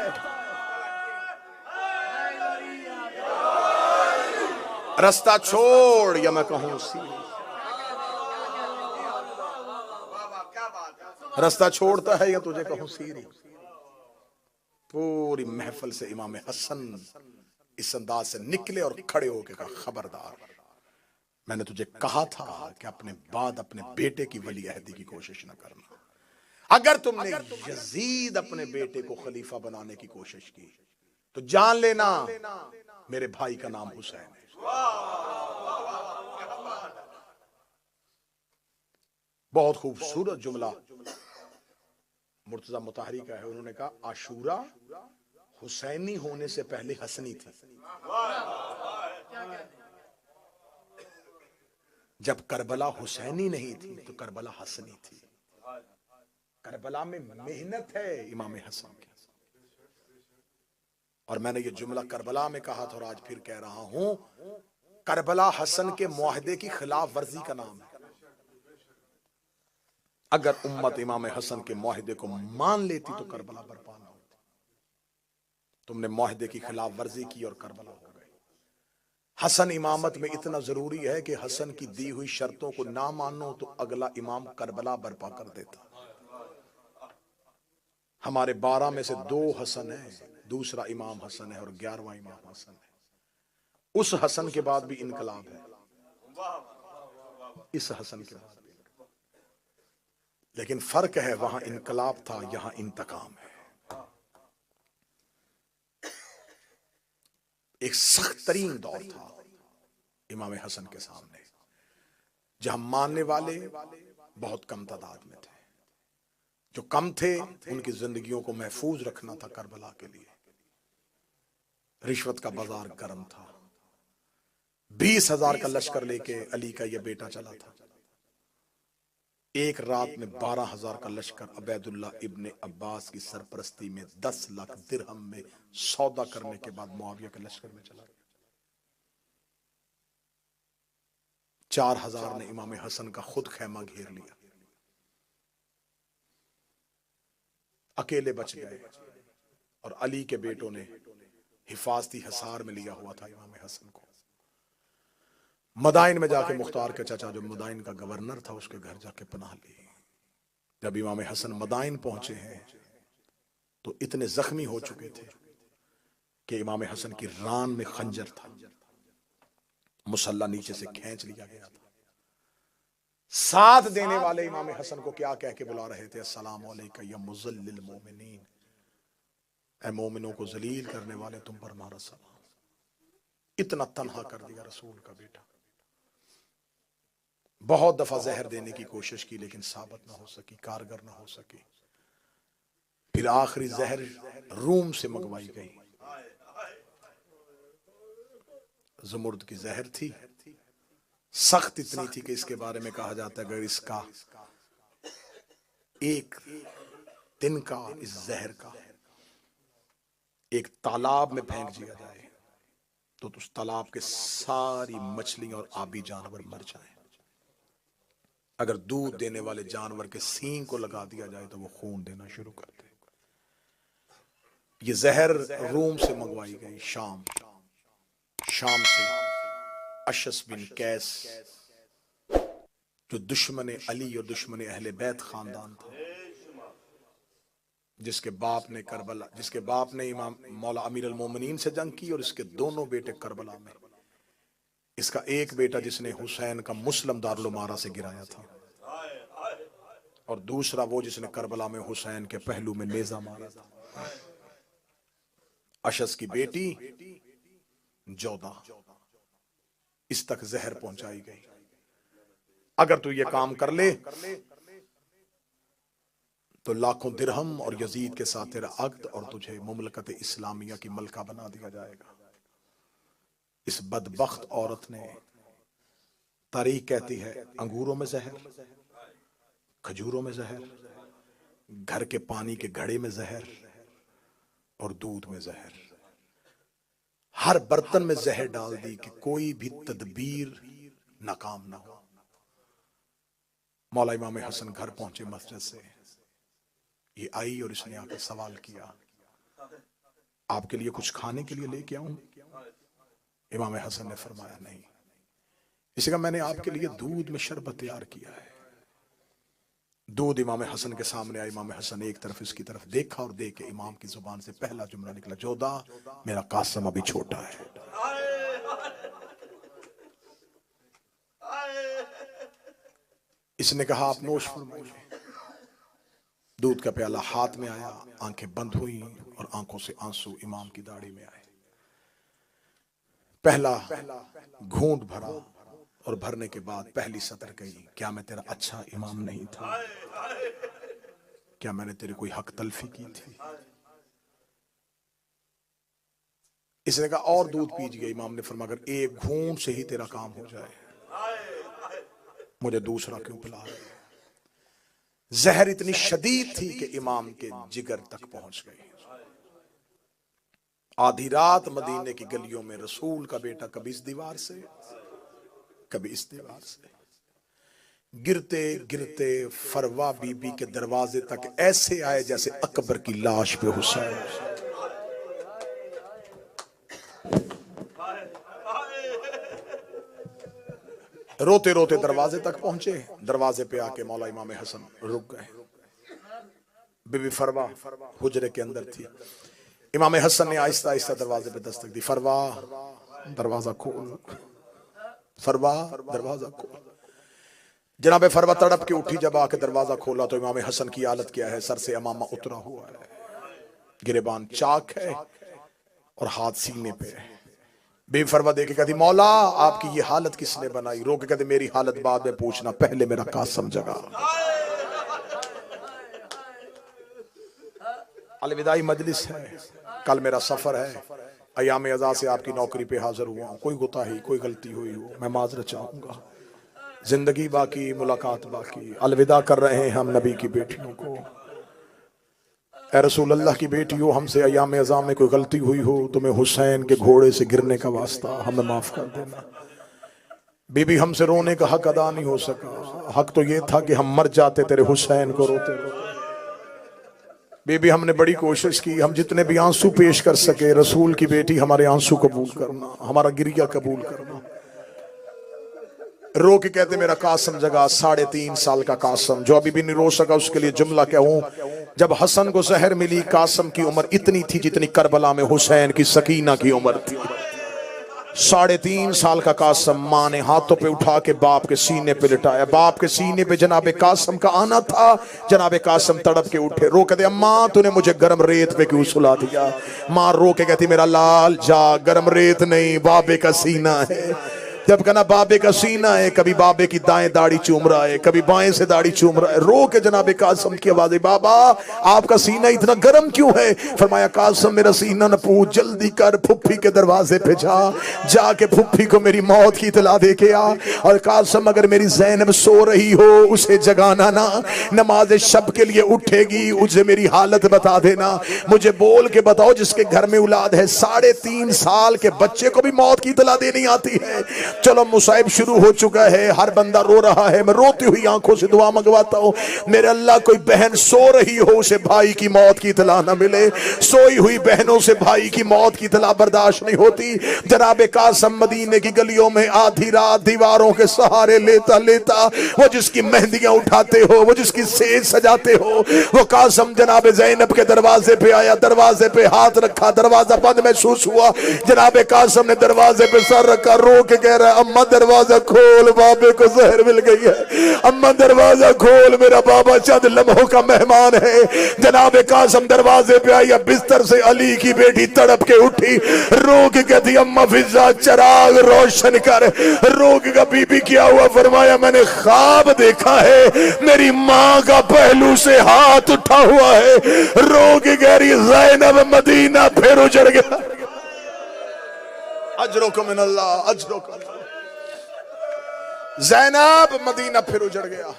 रास्ता छोड़ या मैं कहूं सीरी। रास्ता छोड़ता है या तुझे कहूं सीरी। पूरी महफिल से इमाम हसन इस अंदाज से निकले और खड़े होकर कहा, खबरदार, मैंने तुझे कहा था कि अपने बाद अपने बेटे की वली अहदी की कोशिश न करना। अगर तुमने यजीद अपने बेटे को खलीफा बनाने की कोशिश की तो जान लेना मेरे भाई का नाम हुसैन है। बहुत खूबसूरत जुमला मुर्तजा मुताहरी का है। उन्होंने कहा, आशूरा हुसैनी होने से पहले हसनी थी। जब करबला हुसैनी नहीं थी तो करबला हसनी थी। करबला में मेहनत है इमाम हसन की। और मैंने ये जुमला करबला में कहा था और आज फिर कह रहा हूं, करबला हसन के मुआहदे की खिलाफ वर्जी का नाम है। अगर उम्मत इमाम हसन के मुआहदे को मान लेती तो करबला बर्पा ना होती। तुमने मुआहदे की खिलाफ वर्जी की और करबला हो गई। हसन इमामत में इतना जरूरी है कि हसन की दी हुई शर्तों को ना मानो तो अगला इमाम करबला बर्पा कर देता। हमारे 12 में से 2 हसन है, दूसरा इमाम हसन है और 11वां इमाम हसन है। उस हसन के बाद भी इनकलाब है, इस हसन के बाद भी। लेकिन फर्क है, वहां इनकलाब था, यहां इंतकाम है। एक सख्त तरीन दौर था इमाम हसन के सामने, जहां मानने वाले बहुत कम तादाद में थे। जो कम थे उनकी जिंदगियों को महफूज रखना था करबला के लिए। रिश्वत का बाजार गर्म था। 20,000 का लश्कर लेके अली का यह बेटा चला था। एक रात में 12,000 का लश्कर अबैदुल्ला इब्ने अब्बास की सरपरस्ती में 10 लाख दिरहम में सौदा करने के बाद मुआविया के लश्कर में चला गया। 4,000 ने इमाम हसन का खुद खैमा घेर लिया, अकेले बच गए। और अली के बेटों ने हिफाजती हिसार में लिया हुआ था इमाम हसन को। मदाइन में जाके मुख्तार के चाचा जो मदाइन का गवर्नर था उसके घर जाके पनाह ली। जब इमाम हसन मदाइन पहुंचे हैं तो इतने जख्मी हो चुके थे कि इमाम हसन की रान में खंजर था, मुसल्ला नीचे से खींच लिया गया था। साथ देने वाले इमाम हसन को क्या कह के बुला रहे थे? अस्सलाम अलैका या मुज़ल्लिल मोमिनीन, ऐ मोमिनों को जलील करने वाले तुम पर हमारा सलाम। इतना तन्हा कर दिया रसूल का बेटा। बहुत दफा जहर देने की कोशिश की लेकिन साबित ना हो सकी, कारगर ना हो सकी। फिर आखिरी जहर रूम से मंगवाई गई। ज़मुर्द की जहर थी, सख्त इतनी थी कि इसके बारे में कहा जाता है अगर इसका एक दिन का इस जहर का एक तालाब में फेंक दिया जाए तो उस तालाब के सारी मछलियां और आबी जानवर मर जाएं। अगर दूध देने वाले जानवर के सींग को लगा दिया जाए तो वो खून देना शुरू कर दे। ये जहर रूम से मंगवाई गई, शाम से। अशस बिन कैस जो दुश्मन अली और दुश्मन अहले बैत खानदान था, जिसके बाप ने इमाम मौला अमीर अल मोमिनीन से जंग की और इसके दोनों बेटे करबला में। इसका एक बेटा जिसने हुसैन का मुस्लिम दारुल उमारा से गिराया था और दूसरा वो जिसने करबला में हुसैन के पहलू में नेजा मारा था। अशस की बेटी जोधा, इस तक जहर पहुंचाई गई। अगर तू ये काम कर ले तो लाखों दिरहम और यजीद के साथ तेरा अक्द और तुझे मुमलकत इस्लामिया की मलका बना दिया जाएगा। इस बदबख्त औरत ने, तारीख कहती है, अंगूरों में जहर, खजूरों में जहर, घर के पानी के घड़े में जहर और दूध में जहर, हर बर्तन में जहर डाल दी कि कोई भी तदबीर नाकाम ना हो। मौला इमाम हसन घर पहुंचे मस्जिद से, ये आई और इसने आकर सवाल किया, आपके लिए कुछ खाने के लिए लेके आऊं? इमाम हसन ने फरमाया नहीं। इसी का मैंने आपके लिए दूध में शरबत तैयार किया है। दूध इमाम हसन के सामने आया। इमाम हसन एक तरफ इसकी तरफ देखा और देख के इमाम की जुबान से पहला जुमला निकला, जोधा मेरा कासम अभी छोटा है। इसने कहा आप नोश फरमाइए। दूध का प्याला हाथ में आया, आंखें बंद हुई और आंखों से आंसू इमाम की दाढ़ी में आए। पहला घूंट भरा और भरने के बाद पहली सतर कही, क्या मैं तेरा अच्छा इमाम नहीं था? क्या मैंने तेरी कोई हक तलफी की थी? इसने कहा और दूध पीजिए। इमाम ने फरमाया अगर एक घूंट से ही तेरा काम हो जाए, मुझे दूसरा क्यों पिला रहे? जहर इतनी शदीद थी कि इमाम के जिगर तक पहुंच गई। आधी रात मदीने की गलियों में रसूल का बेटा कभी इस दीवार से कभी इस दीवार से गिरते गिरते फरवा बीबी के दरवाजे तक ऐसे आए जैसे अकबर की लाश पे हुसैन। रोते रोते दरवाजे तक पहुंचे। दरवाजे पे आके मौला इमाम हसन रुक गए। बीबी फरवा हुजरे के अंदर थी। इमाम हसन ने आहिस्ता आहिस्ता दरवाजे पे दस्तक दी, फरवा दरवाजा खोल, फरवा दरवाजा खोल। जनाब फरवा तड़प के उठी। जब आके दरवाजा खोला तो इमाम हसन की हालत क्या है? सर से अमामा उतरा हुआ है, गिरेबान चाक है और हाथ सीने पे है। बीबी फरवा देखे कहती, मौला आपकी ये हालत किसने बनाई? रोके कहते, मेरी हालत बाद में पूछना, पहले मेरा कासम जगा। अलविदाई मजलिस है, कल मेरा सफर है, अयाम अज़ा से आपकी नौकरी पे हाजिर हुआ हूं। कोई गुताही कोई गलती हुई हो मैं माजरत चाहूंगा। जिंदगी बाकी, मुलाकात बाकी। अलविदा कर रहे हैं हम नबी की बेटियों को। ए रसूल अल्लाह की बेटियों, हमसे अयाम अज़ा में कोई गलती हुई हो, तुम्हें हुसैन के घोड़े से गिरने का वास्ता, हमें माफ कर देना। बीबी हमसे रोने का हक अदा नहीं हो सका। हक तो ये था कि हम मर जाते तेरे हुसैन को रोते रोते। बीबी हमने बड़ी कोशिश की, हम जितने भी आंसू पेश कर सके, रसूल की बेटी हमारे आंसू कबूल करना, हमारा गिरिया कबूल करना। रो के कहते, मेरा कासम जगा। 3.5 साल का कासम जो अभी भी नहीं रो सका, उसके लिए जुमला कहूं, जब हसन को जहर मिली, कासम की उम्र इतनी थी जितनी करबला में हुसैन की सकीना की उम्र थी। 3.5 साल का कासम माँ ने हाथों पे उठा के बाप के सीने पे लिटाया। बाप के सीने पे जनाबे कासम का आना था। जनाबे कासम तड़प के उठे, रो के दे अम्मा तूने मुझे गर्म रेत पे क्यों सुला दिया। माँ रो के कहती मेरा लाल जा, गर्म रेत नहीं बाबे का सीना है। जब कहना बाबे का सीना है, कभी बाबे की दाएं दाढ़ी चूम रहा है, कभी बाएं से दाढ़ी चूम रहा है। रो के जनाबे कासम की आवाज है, बाबा आपका सीना इतना गर्म क्यों है। फरमाया कासम मेरा सीना न पूछ, जल्दी कर फुफ्फी के दरवाजे पे जा, जाके फुफ्फी को मेरी मौत की इतला दे के आ। और कासम अगर मेरी ज़ैनब सो रही हो उसे जगाना ना, नमाज शब के लिए उठेगी उसे मेरी हालत बता देना। मुझे बोल के बताओ जिसके घर में औलाद है 3.5 साल के बच्चे को भी मौत की इतला देनी आती है। चलो मुसाइब शुरू हो चुका है, हर बंदा रो रहा है, मैं रोती हुई आंखों से दुआ मंगवाता हूँ मेरे अल्लाह कोई बहन सो रही हो उसे भाई की मौत की इतला ना मिले। सोई हुई बहनों से भाई की मौत की इतला बर्दाश्त नहीं होती। जनाबे कासम मदीने की गलियों में आधी रात दीवारों के सहारे लेता लेता वो जिसकी मेहंदियां उठाते हो, वो जिसकी सेज सजाते हो, वो कासम जनाबे ज़ैनब के दरवाजे पे आया, दरवाजे पे हाथ रखा, दरवाजा बंद महसूस हुआ। जनाबे कासम ने दरवाजे पे सर रखा, रो के कह रहा अम्मा दरवाजा खोल बाबे को जहर मिल गई है, अम्मा दरवाजा खोल मेरा बाबा चंद लम्हों का मेहमान है। जनाबे कासम दरवाजे पे आई, बिस्तर से अली की बेटी तड़प के उठी, रो के कहती अम्मा फिजा चिराग रोशन कर। रो के बीबी क्या हुआ। फरमाया मैंने ख्वाब देखा है मेरी माँ का पहलू से हाथ उठा हुआ है। रो के कह रही ज़ैनब मदीना फिर उजड़ गया। अजरो मिनल्लाह, अजरो ज़ैनब मदीना फिर उजड़ गया।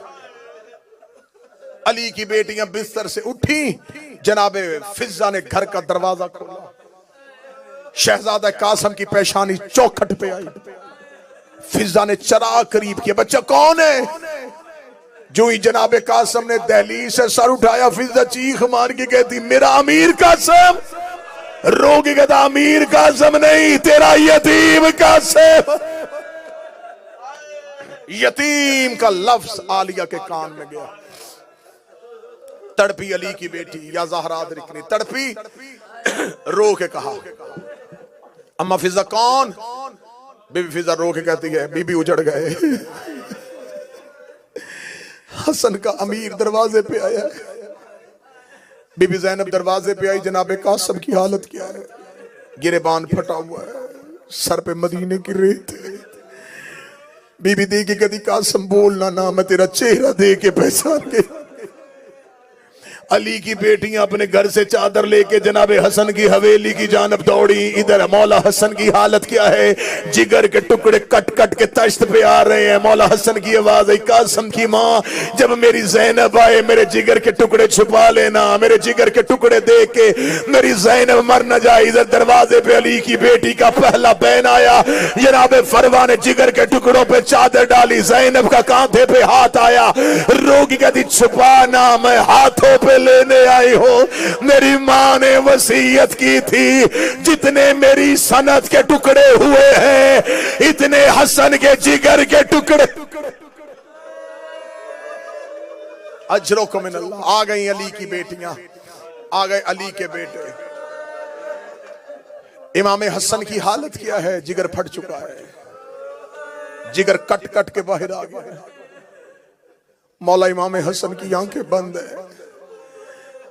अली की बेटियां बिस्तर से उठी, जनाबे फिजा ने घर का दरवाजा खोला, शहजादा कासम की पेशानी चौखट पे आई। फिजा ने चराग करीब किया, बच्चा कौन है। जो ही जनाबे कासम ने दहलीज से सर उठाया, फिजा चीख मार के कहती मेरा अमीर कासम। रोगी कहता अमीर कासम नहीं तेरा यतीम कासम। यतीम का लफ्ज आलिया के कान में गया। तड़पी अली की बेटी या ज़हरा ने तड़पी, रो के कहा अम्मा फिजा कौन। बीबी फिजा रो के कहती है बीबी उजड़ गए। हसन का अमीर दरवाजे पे आया। बीबी ज़ैनब दरवाजे पे आई, जनाबे कासम की हालत क्या है, गिरेबान फटा हुआ है, सर पे मदीने की रेत है। बीबी देखी कहती कासम बोलना ना, मैं तेरा चेहरा देख के पहचान गई। अली की बेटियां अपने घर से चादर लेके जनाबे हसन की हवेली की जानब दौड़ी। इधर मौला हसन की हालत क्या है, जिगर के टुकड़े कट कट के तश्त पे आ रहे हैं। मौला हसन की आवाज आई कासम की माँ जब मेरी ज़ैनब आए मेरे जिगर के टुकड़े छुपा लेना, मेरे जिगर के टुकड़े देख के मेरी ज़ैनब मर न जाए। इधर दरवाजे पे अली की बेटी का पहला बहन आया, जनाबे फरवा ने जिगर के टुकड़ों पे चादर डाली, ज़ैनब का कांधे पे हाथ आया। रोगी कहती छुपाना, मैं हाथों पे लेने आई हो। मेरी मां ने वसीयत की थी जितने मेरी सनत के टुकड़े हुए हैं इतने हसन के जिगर के टुकड़े। अजरो को मिनल्लाह। आ गई अली की बेटियां, आ गए अली के बेटे। इमाम हसन की हालत क्या है, जिगर फट चुका है, जिगर कट कट के बाहर आ गया। मौला इमाम हसन की आंखें बंद है,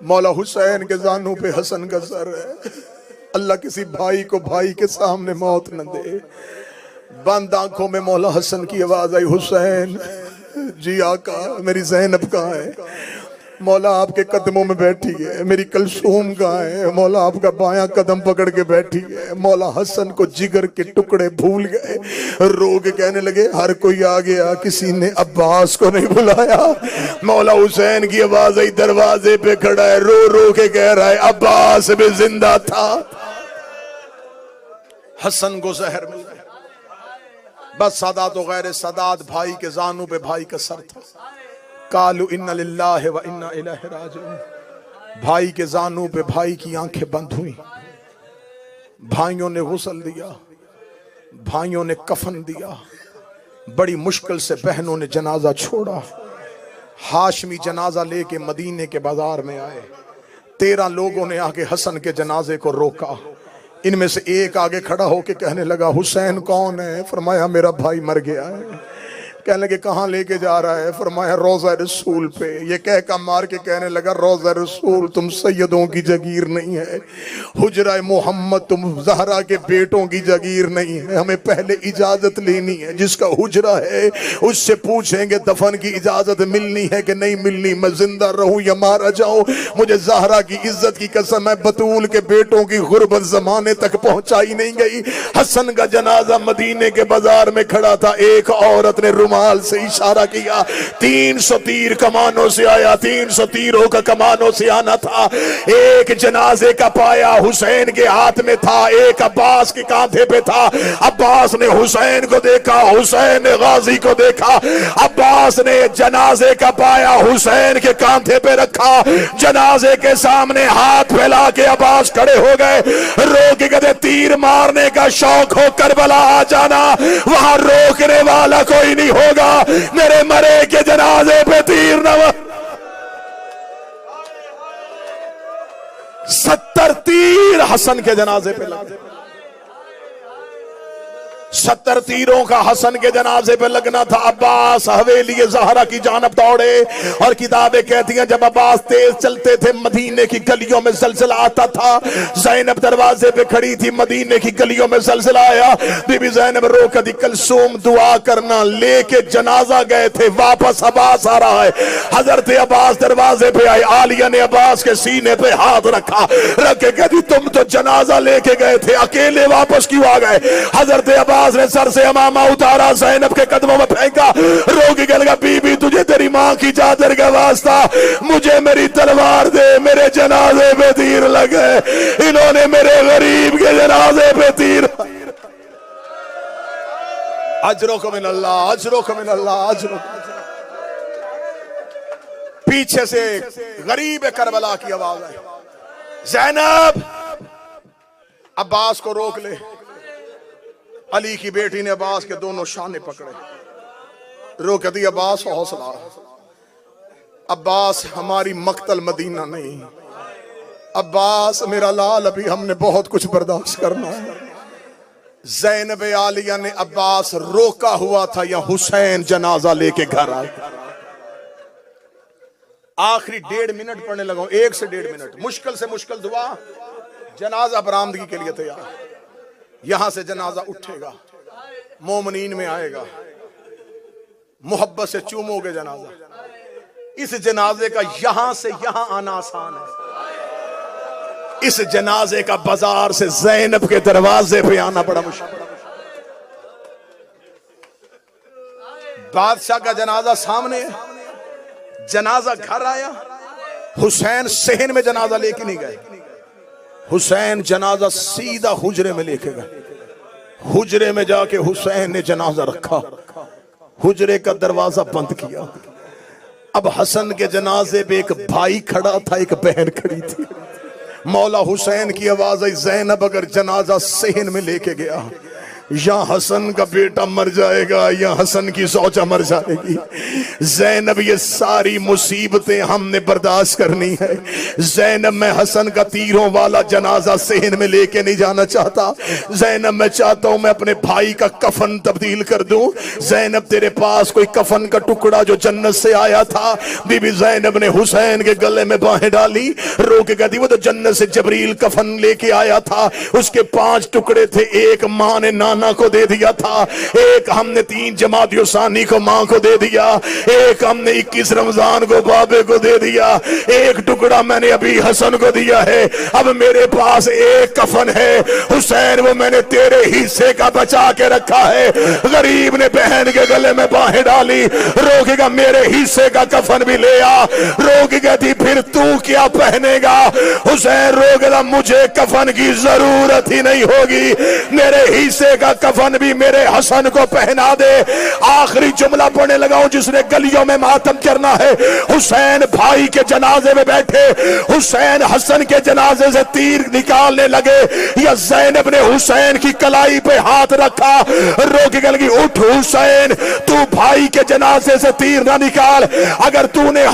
मौला हुसैन के जानू पे हसन का सर है। अल्लाह किसी भाई को भाई के सामने मौत न दे। बंद आंखों में मौला हसन की आवाज आई, हुसैन जी आका मेरी ज़ैनब कहाँ है। मौला आपके कदमों में बैठी है। मेरी कलसूम कहाँ है। मौला आपका बायां कदम पकड़ के बैठी है। मौला हसन को जिगर के टुकड़े भूल गए, रो के कहने लगे हर कोई आ गया, किसी ने अब्बास को नहीं बुलाया। मौला हुसैन की आवाज आई, दरवाजे पे खड़ा है, रो रो के कह रहा है अब्बास भी जिंदा था। हसन को जहर मिल गया। बस सादात व गैर सादात भाई के जानू पे भाई का सर था। कालू इन्ना लिल्लाहि व इन्ना इलैहि राजिऊन। भाई के जानू पे भाई की आंखें बंद हुई। भाइयों ने गुस्ल दिया, भाइयों ने कफन दिया। बड़ी मुश्किल से बहनों ने जनाजा छोड़ा। हाशमी जनाजा लेके मदीने के बाजार में आए। 13 लोगों ने आके हसन के जनाजे को रोका। इनमें से एक आगे खड़ा होके कहने लगा, हुसैन कौन है? फरमाया मेरा भाई मर गया है। कहने लगे कहाँ लेके जा रहा है? फरमाया रोज़ा रसूल पे। ये कह का मार के कहने लगा, रोज़ा रसूल तुम सैयदों की जगीर नहीं है, हुजरा मोहम्मद तुम ज़हरा के बेटों की जगीर नहीं है, हमें पहले इजाजत लेनी है। जिसका हुजरा है उससे पूछेंगे दफन की इजाजत मिलनी है कि नहीं मिलनी, मैं जिंदा रहूं या मारा जाऊं। मुझे ज़हरा की इज्जत की कसम है, बतूल के बेटों की गुर्बत जमाने तक पहुंचाई नहीं गई। हसन का जनाजा मदीने के बाजार में खड़ा था, एक औरत ने रुमाल से इशारा किया, 300 तीर कमानों से आया, 300 तीरों का कमानों से आना था। एक जनाजे का पाया हुसैन के हाथ में था, एक अब्बास के कांधे पे था। अब्बास ने हुसैन को देखा, हुसैन ने गाजी को देखा। अब्बास ने जनाजे का पाया हुसैन के कांधे पे रखा, जनाजे के सामने हाथ फैला के अब्बास खड़े हो गए। रो के कहते तीर मारने का शौक हो करबला आ जाना, वहां रोकने वाला कोई नहीं होगा। मेरे मरे के जनाजे पे तीर न 70 तीर हसन के जनाजे पे लगे। 70 तीरों का हसन के जनाजे पे लगना था। अब्बास हवेली ज़हरा की जानब दौड़े और किताबें कहती हैं जब अब्बास तेज चलते थे मदीने की गलियों में ज़लज़ला आता था। ज़ैनब दरवाजे पे खड़ी थी, मदीने की गलियों में ज़लज़ला आया। बीबी ज़ैनब रो कर दी, कलसूम दुआ करना, लेके जनाजा गए थे, वापस अब्बास आ रहा है। हजरत अब्बास दरवाजे पे आए, आलिया ने अब्बास के सीने पे हाथ रखा, रख के कहती तुम तो जनाजा लेके गए थे, अकेले वापस क्यों आ गए? हजरत अब्बास ने सर से अमामा उतारा, ज़ैनब के कदमों में फेंका, रोगी कहने लगा बीबी तुझे तेरी मां की चादर का वास्ता, मुझे मेरी तलवार दे, मेरे जनाजे पे तीर लगे। इन्होंने मेरे गरीब के जनाजे पे तीर। अजरुक मिनल्लाह, अजरुक मिनल्लाह, अजरुक। पीछे से गरीब करबला की आवाज आई, ज़ैनब अब्बास को रोक ले। अली की बेटी ने अब्बास के दोनों शाने पकड़े, रोक दी, अब्बास हौसला, अब्बास हमारी मक्तल मदीना नहीं, अब्बास मेरा लाल, अभी हमने बहुत कुछ बर्दाश्त करना है। ज़ैनब आलिया ने अब्बास रोका हुआ था या हुसैन जनाजा लेके घर आए। आखिरी 1.5 मिनट पढ़ने लगा, 1 से 1.5 मिनट, मुश्किल से मुश्किल दुआ, जनाजा बरामदगी के लिए तैयार। यहां से जनाजा उठेगा, मोमनीन में आएगा, मोहब्बत से चूमोगे जनाजा। इस जनाजे का यहां से यहां आना आसान है, इस जनाजे का बाजार से ज़ैनब के दरवाजे पे आना बड़ा मुश्किल। बादशाह का जनाजा सामने है, जनाजा घर आया, हुसैन सहन में जनाजा लेके नहीं गए, हुसैन जनाजा सीधा हुजरे में लेके गए। हुजरे में जाके हुसैन ने जनाजा रखा, हुजरे का दरवाजा बंद किया। अब हसन के जनाजे पे एक भाई खड़ा था, एक बहन खड़ी थी। मौला हुसैन की आवाज आई, ज़ैनब अगर जनाजा सहन में लेके गया, या हसन का बेटा मर जाएगा या हसन की सौचा मर जाएगी। ज़ैनब ये सारी मुसीबतें हमने बर्दाश्त करनी है। ज़ैनब मैं हसन का तीरों वाला जनाजा सहन में लेके नहीं जाना चाहता। ज़ैनब मैं चाहता हूं मैं अपने भाई का कफन तब्दील कर दूं। ज़ैनब तेरे पास कोई कफन का टुकड़ा जो जन्नत से आया था? बीबी ज़ैनब ने हुसैन के गले में बाहें डाली, रो के कहती वो तो जन्नत से जबरील कफन लेके आया था, उसके 5 टुकड़े थे, एक माँ ने नाना को दे दिया था, एक हमने 3 जमातियों सानी को मां को दे दिया, एक हमने 21 रमजान को बाबे को दे दिया, एक टुकड़ा मैंने अभी हसन को दिया है। अब मेरे पास एक कफन है हुसैन, वो मैंने तेरे हिस्से का बचा के रखा है। गरीब ने बहन के गले में बाहें डाली, रोकेगा मेरे हिस्से का कफन भी ले आ। रोके कहती फिर तू क्या पहनेगा? हुसैन रोकेगा मुझे कफन की जरूरत ही नहीं होगी, मेरे हिस्से का कफन भी मेरे हसन को पहना दे। आखिरी जुमला पढ़ने लगा हूं जिसने गलियों में मातम करना है। हुसैन भाई के जनाजे में बैठे, हुसैन हसन के जनाजे से तीर निकालने लगे, या ज़ैनब ने हुसैन की कलाई पे हाथ रखा, रोक के लगी उठ हुसैन, तू भाई के जनाजे से तीर ना निकाल, अगर तूने